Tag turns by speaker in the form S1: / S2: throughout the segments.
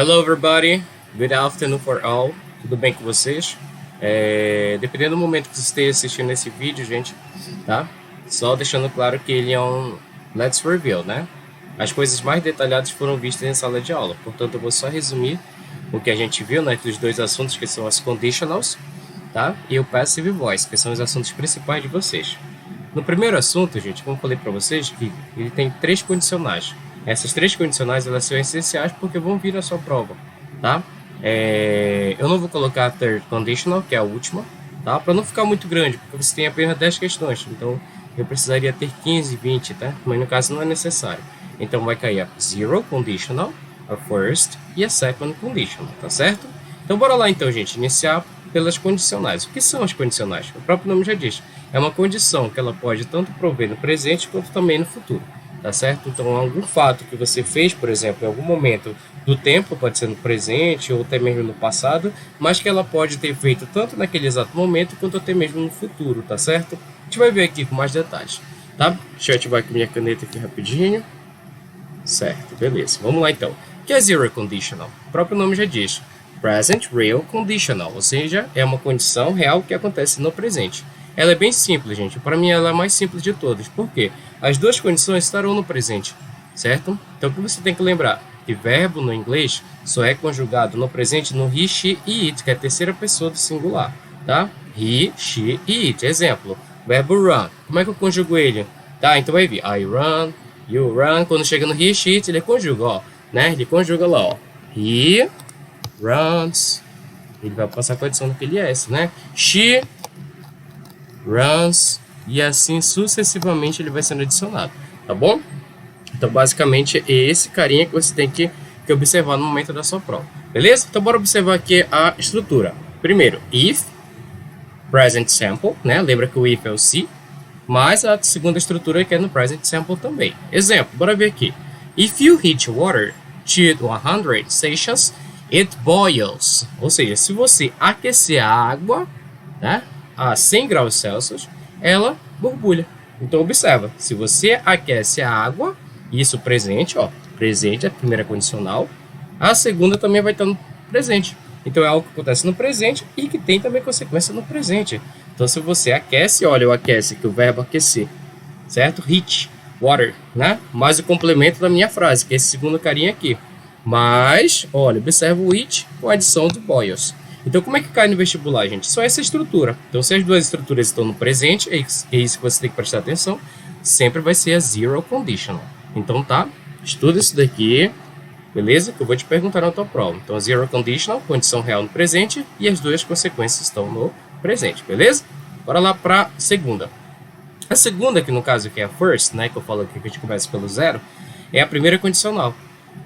S1: Hello everybody, good afternoon for all, tudo bem com vocês? Dependendo do momento que vocês estejam assistindo esse vídeo, gente, tá? Só deixando claro que ele é um Let's Review, né? As coisas mais detalhadas foram vistas em sala de aula, portanto eu vou só resumir o que a gente viu, né? Dos dois assuntos que são as Conditionals, tá? E o Passive Voice, que são os assuntos principais de vocês. No primeiro assunto, gente, como eu falei para vocês, que ele tem 3 condicionais. Essas 3 condicionais, elas são essenciais porque vão vir na sua prova, tá? Eu não vou colocar a third conditional, que é a última, tá? Para não ficar muito grande, porque você tem apenas 10 questões. Então, eu precisaria ter 15, 20, tá? Mas no caso não é necessário. Então, vai cair a zero conditional, a first e a second conditional, tá certo? Então, bora lá então, gente, iniciar pelas condicionais. O que são as condicionais? O próprio nome já diz. É uma condição que ela pode tanto prover no presente quanto também no futuro. Tá certo? Então, algum fato que você fez, por exemplo, em algum momento do tempo, pode ser no presente ou até mesmo no passado, mas que ela pode ter feito tanto naquele exato momento quanto até mesmo no futuro, tá certo? A gente vai ver aqui com mais detalhes, tá? Deixa eu ativar aqui minha caneta aqui rapidinho. Certo, beleza. Vamos lá então. O que é Zero Conditional? O próprio nome já diz. Present Real Conditional, ou seja, é uma condição real que acontece no presente. Ela é bem simples, gente. Para mim, ela é a mais simples de todas. Por quê? As duas condições estarão no presente, certo? Então, o que você tem que lembrar? Que verbo no inglês só é conjugado no presente no he, she e it, que é a terceira pessoa do singular, tá? He, she e it. Exemplo, verbo run. Como é que eu conjugo ele? Tá, então vai vir I run, you run. Quando chega no he, she, it, ele conjuga, ó, né? Ele conjuga lá, ó. He runs. Ele vai passar com a adição daquele S, né? She runs, e assim sucessivamente ele vai sendo adicionado, tá bom? Então basicamente é esse carinha que você tem que observar no momento da sua prova, beleza? Então bora observar aqui a estrutura. Primeiro, if, present simple, né? Lembra que o if é o se, mas a segunda estrutura que é no present simple também. Exemplo, bora ver aqui. If you heat water to 100 Celsius, it boils. Ou seja, se você aquecer a água, né, a 100 graus Celsius, ela borbulha. Então, observa, se você aquece a água, isso presente, ó, presente é a primeira condicional, a segunda também vai estar no presente. Então, é algo que acontece no presente e que tem também consequência no presente. Então, se você aquece, olha, o aquece, que o verbo aquecer, certo? Heat, water, né? Mais o complemento da minha frase, que é esse segundo carinha aqui. Mas, olha, observa o it com a adição do boils. Então, como é que cai no vestibular, gente? Só essa estrutura. Então, se as duas estruturas estão no presente, é isso que você tem que prestar atenção, sempre vai ser a zero conditional. Então, tá? Estuda isso daqui, beleza? Que eu vou te perguntar na tua prova. Então, a zero conditional, condição real no presente, e as duas consequências estão no presente, beleza? Bora lá para a segunda. A segunda, que no caso aqui é a first, né? Que eu falo aqui que a gente começa pelo zero, é a primeira condicional.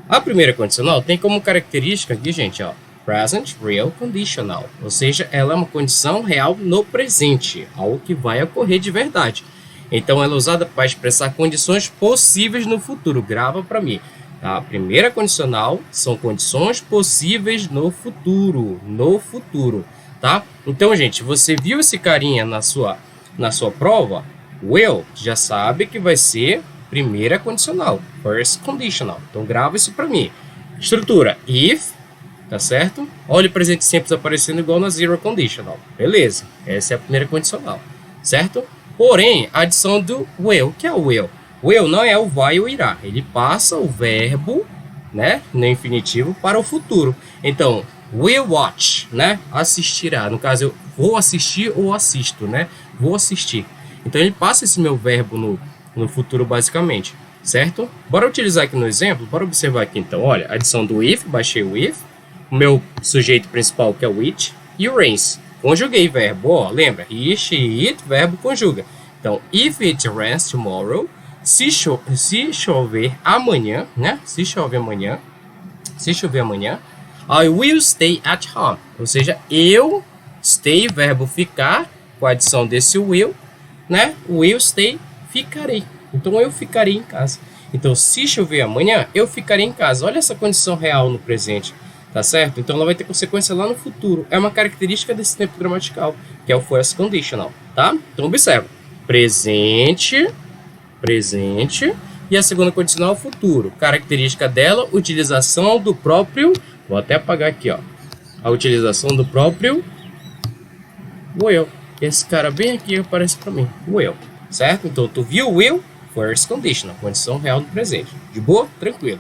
S1: A primeira condicional tem como característica aqui, gente, ó, present real conditional, ou seja, ela é uma condição real no presente, algo que vai ocorrer de verdade. Então, ela é usada para expressar condições possíveis no futuro. Grava para mim. A primeira condicional são condições possíveis no futuro, tá? Então, gente, você viu esse carinha na sua prova? Will, já sabe que vai ser primeira condicional, first conditional. Então, grava isso para mim. Estrutura, if, tá certo? Olha o presente simples aparecendo igual na zero conditional. Beleza, essa é a primeira condicional, certo? Porém, a adição do will, que é o will? Will não é o vai ou irá. Ele passa o verbo, né, no infinitivo para o futuro. Então, will watch, né? Assistirá. No caso, eu vou assistir ou assisto, né? Vou assistir. Então, ele passa esse meu verbo no futuro, basicamente, certo? Bora utilizar aqui no exemplo, bora observar aqui então, olha, adição do if, baixei o if, o meu sujeito principal que é o it, e o rains, conjuguei verbo, ó, lembra, he, she, it, verbo conjuga. Então, if it rains tomorrow, se chover amanhã, né, se chover amanhã, I will stay at home, ou seja, eu, stay, verbo ficar, com a adição desse will, né, will stay, ficarei. Então, eu ficarei em casa. Então, se chover amanhã, eu ficarei em casa. Olha essa condição real no presente, tá certo? Então, ela vai ter consequência lá no futuro. É uma característica desse tempo gramatical, que é o first conditional, tá? Então, observa. Presente, e a segunda condicional, futuro. Característica dela, utilização do próprio Vou até apagar aqui, ó, a utilização do próprio will. Esse cara bem aqui aparece para mim, will, certo? Então tu viu will, first conditional, condição real do presente. De boa? Tranquilo.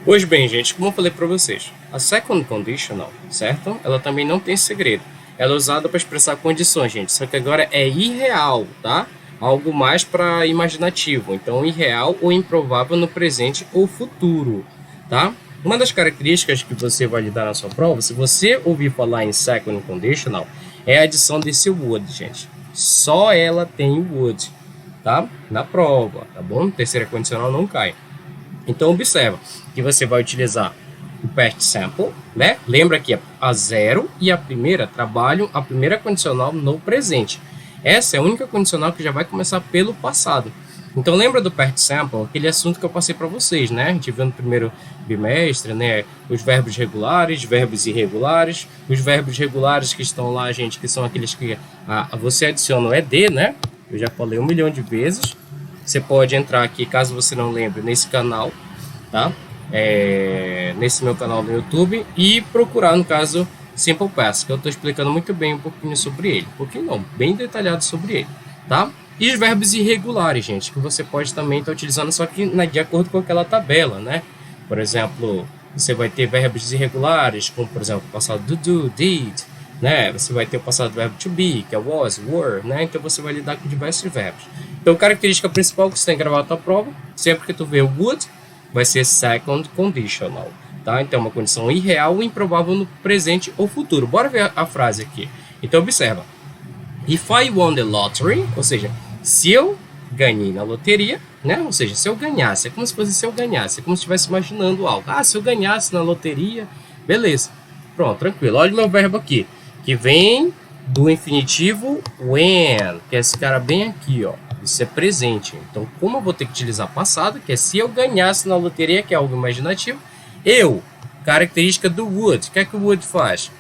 S1: Pois bem, gente, como eu falei para vocês, a second conditional, certo? Ela também não tem segredo. Ela é usada para expressar condições, gente, só que agora é irreal, tá? Algo mais para imaginativo, então irreal ou improvável no presente ou futuro, tá? Uma das características que você vai lidar na sua prova, se você ouvir falar em second conditional, é a adição desse would, gente. Só ela tem o would, tá? Na prova, tá bom? Terceira condicional não cai. Então observa que você vai utilizar o past simple, né? Lembra que a 0 e a primeira trabalham a primeira condicional no presente. Essa é a única condicional que já vai começar pelo passado. Então lembra do past simple, aquele assunto que eu passei para vocês, né? A gente viu no primeiro bimestre, né? Os verbos regulares, verbos irregulares. Os verbos regulares que estão lá, gente, que são aqueles que você adiciona o ED, né? Eu já falei 1 milhão de vezes. Você pode entrar aqui, caso você não lembre, nesse canal, tá? Nesse meu canal no YouTube e procurar, no caso, Simple Past, que eu estou explicando muito bem um pouquinho sobre ele. Um pouquinho não, bem detalhado sobre ele, tá? E os verbos irregulares, gente, que você pode também estar utilizando, só que de acordo com aquela tabela, né? Por exemplo, você vai ter verbos irregulares, como, por exemplo, o passado do, did, né? Você vai ter o passado do verbo to be, que é was, were, né? Então você vai lidar com diversos verbos. Então, a característica principal que você tem que gravar na tua prova, sempre que tu vê o would, vai ser second conditional, tá? Então, uma condição irreal ou improvável no presente ou futuro. Bora ver a frase aqui. Então, observa. If I won the lottery, ou seja, se eu ganhei na loteria, né? Ou seja, se eu ganhasse, é como se fosse se eu ganhasse, é como se estivesse imaginando algo. Ah, se eu ganhasse na loteria, beleza. Pronto, tranquilo. Olha o meu verbo aqui, que vem do infinitivo when, que é esse cara bem aqui, ó. Isso é presente. Então, como eu vou ter que utilizar passado, que é se eu ganhasse na loteria, que é algo imaginativo, eu, característica do would. O que é que o would faz?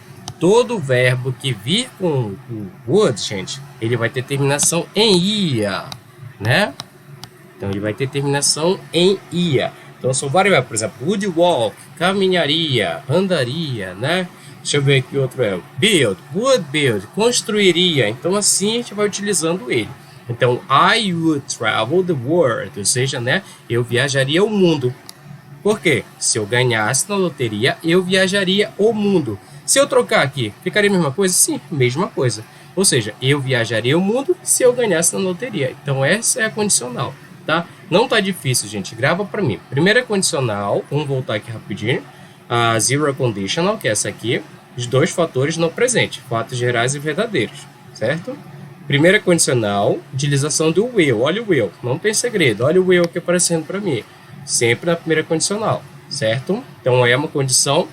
S1: Todo verbo que vir com o would, gente, ele vai ter terminação em ia, né? Então, ele vai ter terminação em ia. Então, são vários verbos. Por exemplo, would walk, caminharia, andaria, né? Deixa eu ver aqui outro verbo. Build, would build, construiria. Então, assim, a gente vai utilizando ele. Então, I would travel the world, ou seja, né, eu viajaria o mundo. Por quê? Se eu ganhasse na loteria, eu viajaria o mundo. Se eu trocar aqui, ficaria a mesma coisa? Sim, mesma coisa. Ou seja, eu viajaria o mundo se eu ganhasse na loteria. Então, essa é a condicional, tá? Não tá difícil, gente. Grava para mim. Primeira condicional, vamos voltar aqui rapidinho. A zero conditional, que é essa aqui. Os dois fatores no presente, fatos gerais e verdadeiros, certo? Primeira condicional, utilização do will. Olha o will, não tem segredo. Olha o will aqui aparecendo para mim. Sempre na primeira condicional, certo? Então, é uma condição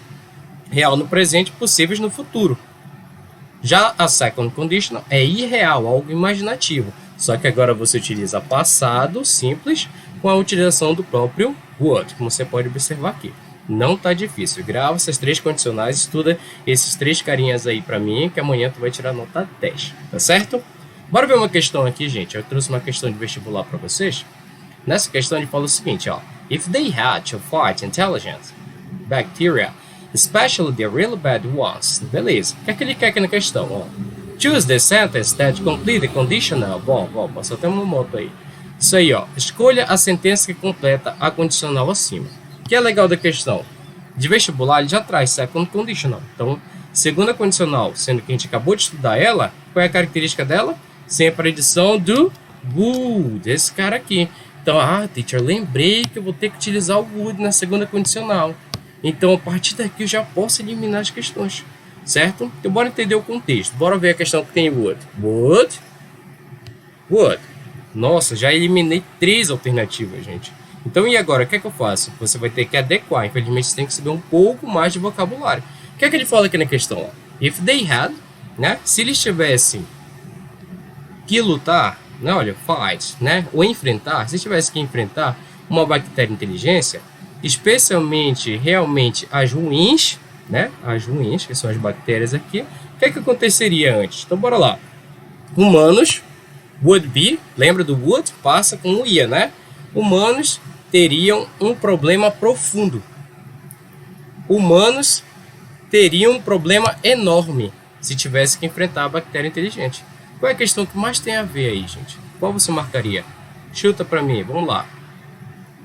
S1: real no presente, possíveis no futuro. Já a second conditional é irreal, algo imaginativo. Só que agora você utiliza passado simples com a utilização do próprio would, como você pode observar aqui. Não tá difícil. Grava essas três condicionais, estuda esses três carinhas aí para mim, que amanhã tu vai tirar nota 10, tá certo? Bora ver uma questão aqui, gente. Eu trouxe uma questão de vestibular para vocês. Nessa questão ele fala o seguinte, ó. If they had to fight intelligent bacteria, especially the really bad ones. Beleza. O que é que ele quer aqui na questão, ó? Choose the sentence that complete the conditional. Bom, passou até uma moto aí. Isso aí, ó. Escolha a sentença que completa a condicional acima. O que é legal da questão? De vestibular ele já traz second conditional. Então, segunda condicional, sendo que a gente acabou de estudar ela, qual é a característica dela? Sempre a adição do would, esse cara aqui. Então, teacher, lembrei que eu vou ter que utilizar o would na segunda condicional. Então, a partir daqui eu já posso eliminar as questões, certo? Então, bora entender o contexto. Bora ver a questão que tem would. Would. Nossa, já eliminei 3 alternativas, gente. Então, e agora? O que é que eu faço? Você vai ter que adequar. Infelizmente, você tem que saber um pouco mais de vocabulário. O que é que ele fala aqui na questão? If they had, né? Se eles tivessem que lutar, né? Olha, fight, né? Ou enfrentar, se tivesse que enfrentar uma bactéria inteligência, especialmente, realmente, as ruins, né? As ruins, que são as bactérias aqui, o que é que aconteceria antes? Então, bora lá. Humanos, would be, lembra do would? Passa com o ia, né? Humanos teriam um problema profundo. Humanos teria um problema enorme se tivesse que enfrentar a bactéria inteligente. Qual é a questão que mais tem a ver aí, gente? Qual você marcaria? Chuta para mim, vamos lá.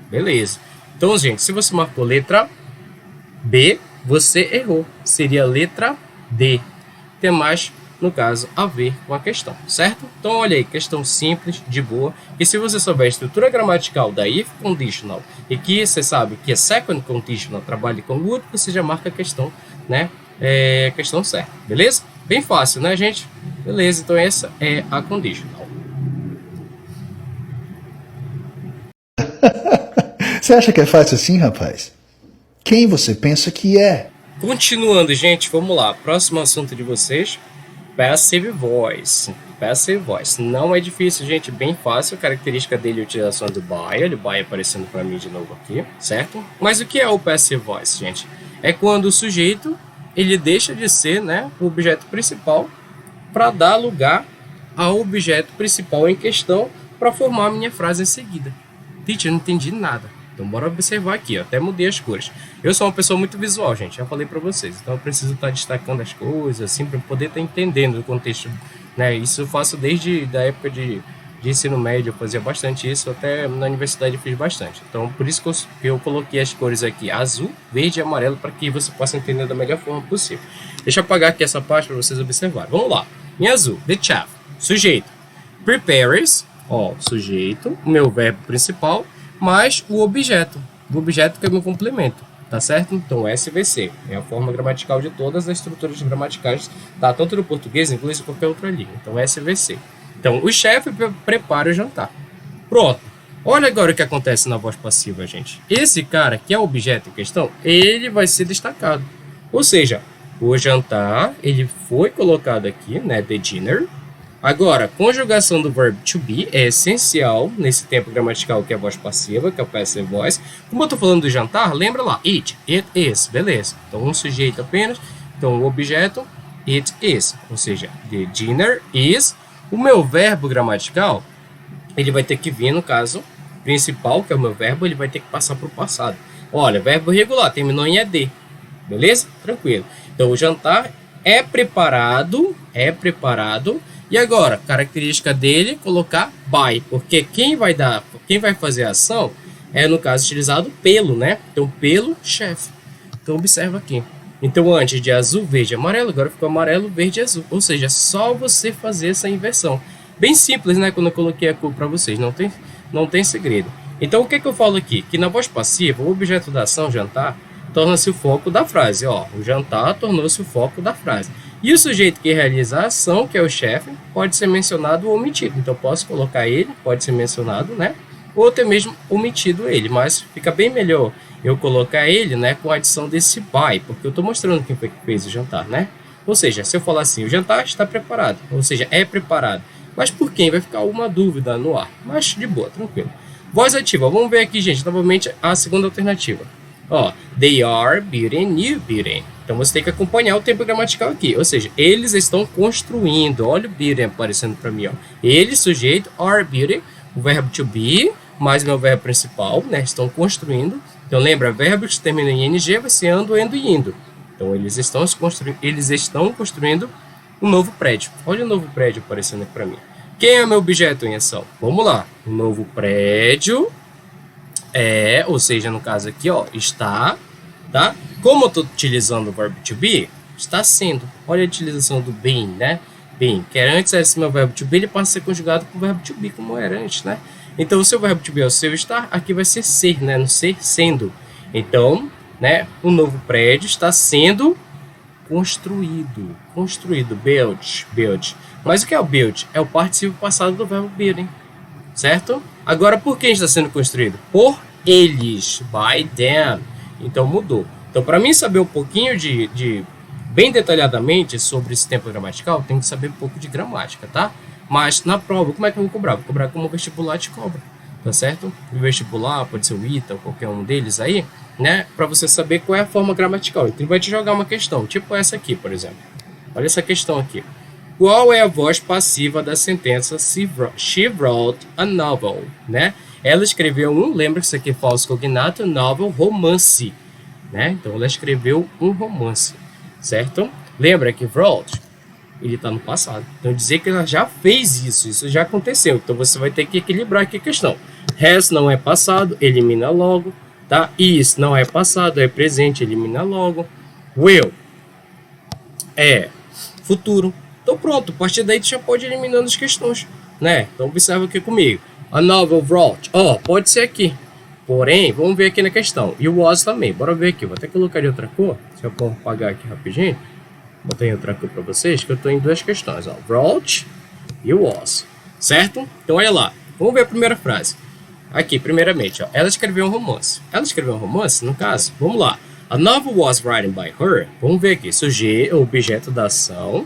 S1: Beleza. Então, gente, se você marcou letra B, você errou. Seria letra D. Tem mais, no caso, a ver com a questão, certo? Então, olha aí, questão simples, de boa. E se você souber a estrutura gramatical da if conditional e que você sabe que é second conditional, trabalha com would, você já marca a questão, né? Questão certa, beleza? Bem fácil, né, gente? Beleza, então essa é a conditional.
S2: Você acha que é fácil assim, rapaz? Quem você pensa que é?
S1: Continuando, gente, vamos lá. Próximo assunto de vocês, passive voice. Passive voice. Não é difícil, gente, bem fácil. A característica dele é a utilização do by. Olha o by aparecendo para mim de novo aqui, certo? Mas o que é o passive voice, gente? É quando o sujeito ele deixa de ser, né, o objeto principal para dar lugar ao objeto principal em questão para formar a minha frase em seguida. Teacher, eu não entendi nada. Então bora observar aqui, ó. Até mudei as cores. Eu sou uma pessoa muito visual, gente, já falei para vocês. Então eu preciso estar destacando as coisas, assim, para poder estar entendendo o contexto, né? Isso eu faço desde a época de ensino médio, eu fazia bastante isso, até na universidade eu fiz bastante. Então por isso que eu coloquei as cores aqui, azul, verde e amarelo, para que você possa entender da melhor forma possível. Deixa eu apagar aqui essa parte para vocês observarem. Vamos lá. Em azul, the chef, sujeito. Prepares, ó, sujeito, o meu verbo principal, mais o objeto que é o meu complemento, tá certo? Então, SVC é a forma gramatical de todas as estruturas gramaticais, tá? Tanto no português, inglês ou qualquer outra língua. Então, SVC. Então, o chefe prepara o jantar. Pronto. Olha agora o que acontece na voz passiva, gente. Esse cara, que é o objeto em questão, ele vai ser destacado. Ou seja, o jantar, ele foi colocado aqui, né, the dinner. Agora, a conjugação do verbo to be é essencial nesse tempo gramatical que é a voz passiva, que é o passive voice. Como eu estou falando do jantar, lembra lá, it is, beleza. Então, um sujeito apenas, então o objeto, it is. Ou seja, the dinner is. O meu verbo gramatical, ele vai ter que vir, no caso principal, que é o meu verbo, ele vai ter que passar para o passado. Olha, verbo regular, terminou em ed, beleza? Tranquilo. Então, o jantar é preparado, e agora, característica dele, colocar by, porque quem vai fazer a ação é, no caso, utilizado pelo, né? Então, pelo chefe. Então, observa aqui. Então, antes de azul, verde e amarelo, agora ficou amarelo, verde e azul. Ou seja, só você fazer essa inversão. Bem simples, né? Quando eu coloquei a cor para vocês, não tem segredo. Então, o que eu falo aqui? Que na voz passiva, o objeto da ação, jantar, torna-se o foco da frase. Ó, o jantar tornou-se o foco da frase. E o sujeito que realiza a ação, que é o chefe, pode ser mencionado ou omitido. Então, posso colocar ele, pode ser mencionado, né? Ou até mesmo omitido ele. Mas fica bem melhor eu colocar ele, né, com a adição desse by, porque eu estou mostrando quem foi que fez o jantar, né? Ou seja, se eu falar assim, o jantar está preparado, ou seja, é preparado. Mas por quem? Vai ficar alguma dúvida no ar. Mas de boa, tranquilo. Voz ativa. Vamos ver aqui, gente, novamente a segunda alternativa. Ó, they are building new building. Então você tem que acompanhar o tempo gramatical aqui. Ou seja, eles estão construindo. Olha o building aparecendo para mim, ó. Eles, sujeito, are building, o verbo to be, mais meu verbo principal, né? Estão construindo. Então lembra, verbos que terminam em ing vai ser ando, endo e indo. Então eles estão construindo um novo prédio. Olha o novo prédio aparecendo aqui para mim. Quem é meu objeto em ação? Vamos lá. O novo prédio é, ou seja, no caso aqui, ó, está, tá? Como eu estou utilizando o verbo to be, está sendo. Olha a utilização do being, né? Being, que era antes esse meu verbo to be, ele passa a ser conjugado com o verbo to be, como era antes, né? Então, o seu verbo to be é o seu estar, aqui vai ser ser, né? No ser, sendo. Então, né? O novo prédio está sendo construído. Construído, build. Mas o que é o build? É o particípio passado do verbo building, certo? Agora, por quem está sendo construído? Por eles, by them. Então, mudou. Então, para mim saber um pouquinho bem detalhadamente sobre esse tempo gramatical, tem que saber um pouco de gramática, tá? Mas na prova, como é que eu vou cobrar? Vou cobrar como o vestibular te cobra, tá certo? O vestibular, pode ser o ITA, ou qualquer um deles aí, né? Para você saber qual é a forma gramatical. Então, ele vai te jogar uma questão, tipo essa aqui, por exemplo. Olha essa questão aqui. Qual é a voz passiva da sentença she wrote a novel, né? Ela escreveu lembra que isso aqui é falso cognato, novel, romance, né? Então, ela escreveu um romance. certo? Lembra que wrote, ele está no passado. Então, dizer que ela já fez isso já aconteceu. Então, você vai ter que equilibrar aqui a questão. Has não é passado, elimina logo, tá? Is não é passado, é presente, elimina logo. Will é futuro. Então, pronto, a partir daí tu já pode ir eliminando as questões, né? Então, observa aqui comigo. A novel wrote, pode ser aqui. Porém, vamos ver aqui na questão. E o was também, bora ver aqui. Vou até colocar de outra cor. Deixa eu apagar aqui rapidinho. Botei outra cor para vocês, que eu estou em duas questões. Wrote e was, certo? Então, olha lá. Vamos ver a primeira frase. Aqui, primeiramente, ela escreveu um romance. Ela escreveu um romance, no caso? Vamos lá. A novel was written by her. Vamos ver aqui. Sujeito, objeto da ação,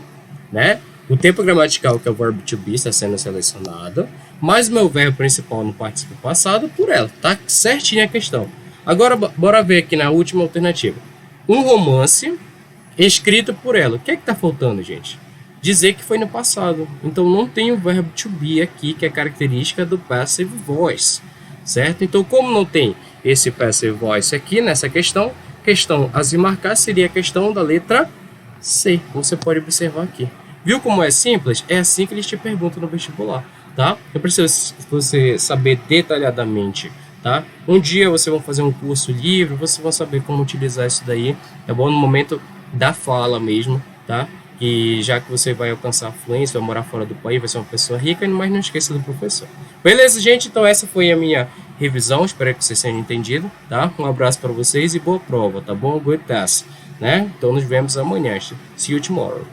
S1: né? O tempo gramatical, que é o verbo to be, está sendo selecionado. Mais o meu verbo principal no participo passado por ela. Tá certinha a questão. Agora, bora ver aqui na última alternativa. Um romance escrito por ela. O que é que tá faltando, gente? Dizer que foi no passado. Então, não tem o verbo to be aqui, que é característica do passive voice, certo? Então, como não tem esse passive voice aqui nessa questão a se marcar seria a questão da letra C. Você pode observar aqui. Viu como é simples? É assim que eles te perguntam no vestibular, tá? Não precisa você saber detalhadamente, tá? Um dia vocês vão fazer um curso livre, vocês vão saber como utilizar isso daí, tá bom? No momento da fala mesmo, tá? E já que você vai alcançar a fluência, vai morar fora do país, vai ser uma pessoa rica, mas não esqueça do professor. Beleza, gente? Então essa foi a minha revisão, espero que vocês tenham entendido, tá? Um abraço para vocês e boa prova, tá bom? Good test, né? Então nos vemos amanhã. See you tomorrow.